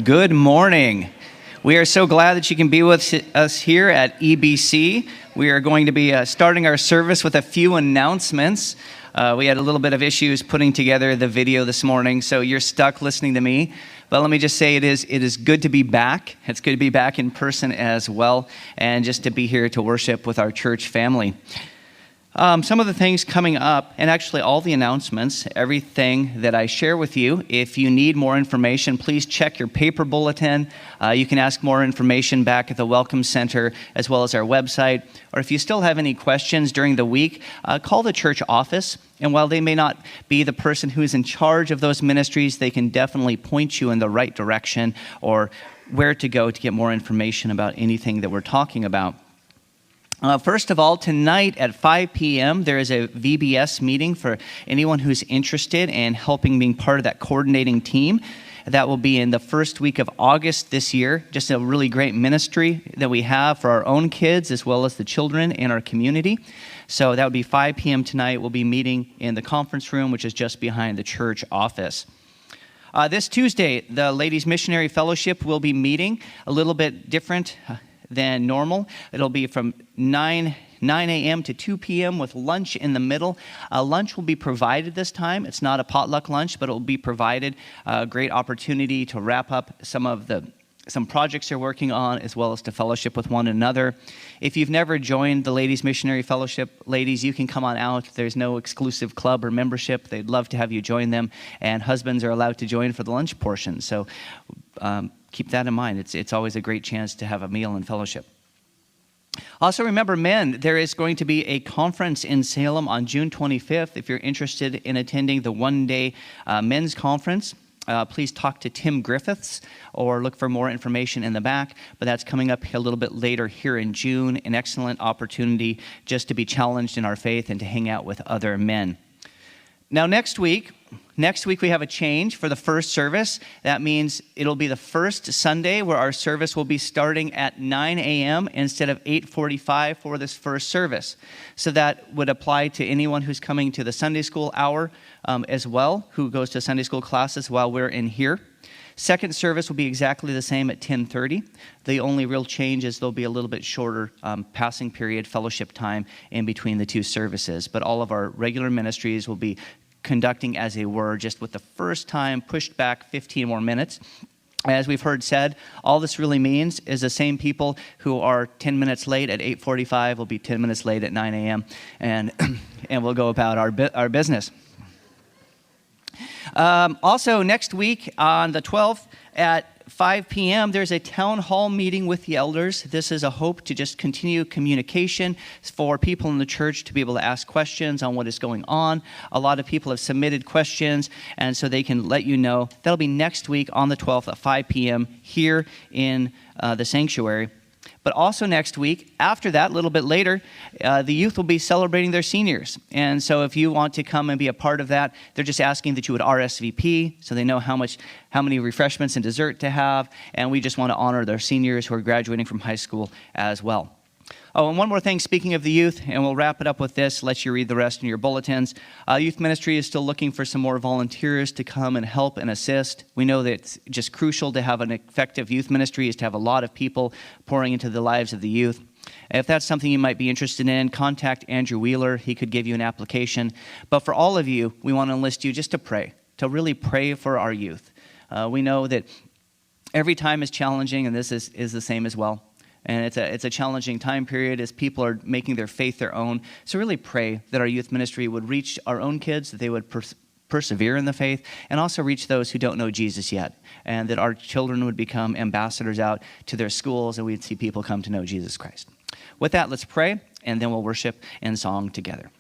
Good morning. We are so glad that you can be with us here at EBC. We are going to be starting our service with a few announcements. We had a little bit of issues putting together the video this morning, so you're stuck listening to me. But let me just say it is good to be back. It's good to be back in person as well, and just to be here to worship with our church family. Some of the things coming up, and actually all the announcements, everything that I share with you, if you need more information, please check your paper bulletin. You can ask more information back at the Welcome Center as well as our website. Or if you still have any questions during the week, call the church office. And while they may not be the person who is in charge of those ministries, they can definitely point you in the right direction or where to go to get more information about anything that we're talking about. First of all, tonight at 5 p.m., there is a VBS meeting for anyone who's interested in helping being part of that coordinating team. That will be in the first week of August this year. Just a really great ministry that we have for our own kids as well as the children in our community. So that would be 5 p.m. tonight. We'll be meeting in the conference room, which is just behind the church office. This Tuesday, the Ladies Missionary Fellowship will be meeting a little bit different than normal. It'll be from 9 a.m. to 2 p.m. with lunch in the middle. Lunch will be provided this time. It's not a potluck lunch, but it will be provided. A great opportunity to wrap up some projects you're working on, as well as to fellowship with one another. If you've never joined the Ladies Missionary Fellowship, ladies, you can come on out. There's no exclusive club or membership. They'd love to have you join them, and husbands are allowed to join for the lunch portion. So keep that in mind. It's always a great chance to have a meal and fellowship. Also remember, men, there is going to be a conference in Salem on June 25th. If you're interested in attending the one-day men's conference, please talk to Tim Griffiths or look for more information in the back. But that's coming up a little bit later here in June. An excellent opportunity just to be challenged in our faith and to hang out with other men. Now, next week we have a change for the first service. That means it'll be the first Sunday where our service will be starting at 9 a.m. instead of 8:45 for this first service. So that would apply to anyone who's coming to the Sunday school hour as well, who goes to Sunday school classes while we're in here. Second service will be exactly the same at 10:30. The only real change is there'll be a little bit shorter passing period, fellowship time in between the two services. But all of our regular ministries will be conducting as they were, just with the first time pushed back 15 more minutes. As we've heard said, all this really means is the same people who are 10 minutes late at 8:45 will be 10 minutes late at 9 a.m. and we'll go about our business. Also, next week on the 12th at 5 p.m., there's a town hall meeting with the elders. This is a hope to just continue communication for people in the church to be able to ask questions on what is going on. A lot of people have submitted questions, and so they can let you know. That'll be next week on the 12th at 5 p.m. here in the sanctuary. But also next week, after that, a little bit later, the youth will be celebrating their seniors. And so if you want to come and be a part of that, they're just asking that you would RSVP so they know how many refreshments and dessert to have. And we just want to honor their seniors who are graduating from high school as well. Oh, and one more thing, speaking of the youth, and we'll wrap it up with this, let you read the rest in your bulletins. Youth ministry is still looking for some more volunteers to come and help and assist. We know that it's just crucial to have an effective youth ministry is to have a lot of people pouring into the lives of the youth. If that's something you might be interested in, contact Andrew Wheeler. He could give you an application. But for all of you, we want to enlist you just to pray, to really pray for our youth. We know that every time is challenging, and this is the same as well. And it's a challenging time period as people are making their faith their own. So really pray that our youth ministry would reach our own kids, that they would persevere in the faith, and also reach those who don't know Jesus yet. And that our children would become ambassadors out to their schools, and we'd see people come to know Jesus Christ. With that, let's pray, and then we'll worship in song together.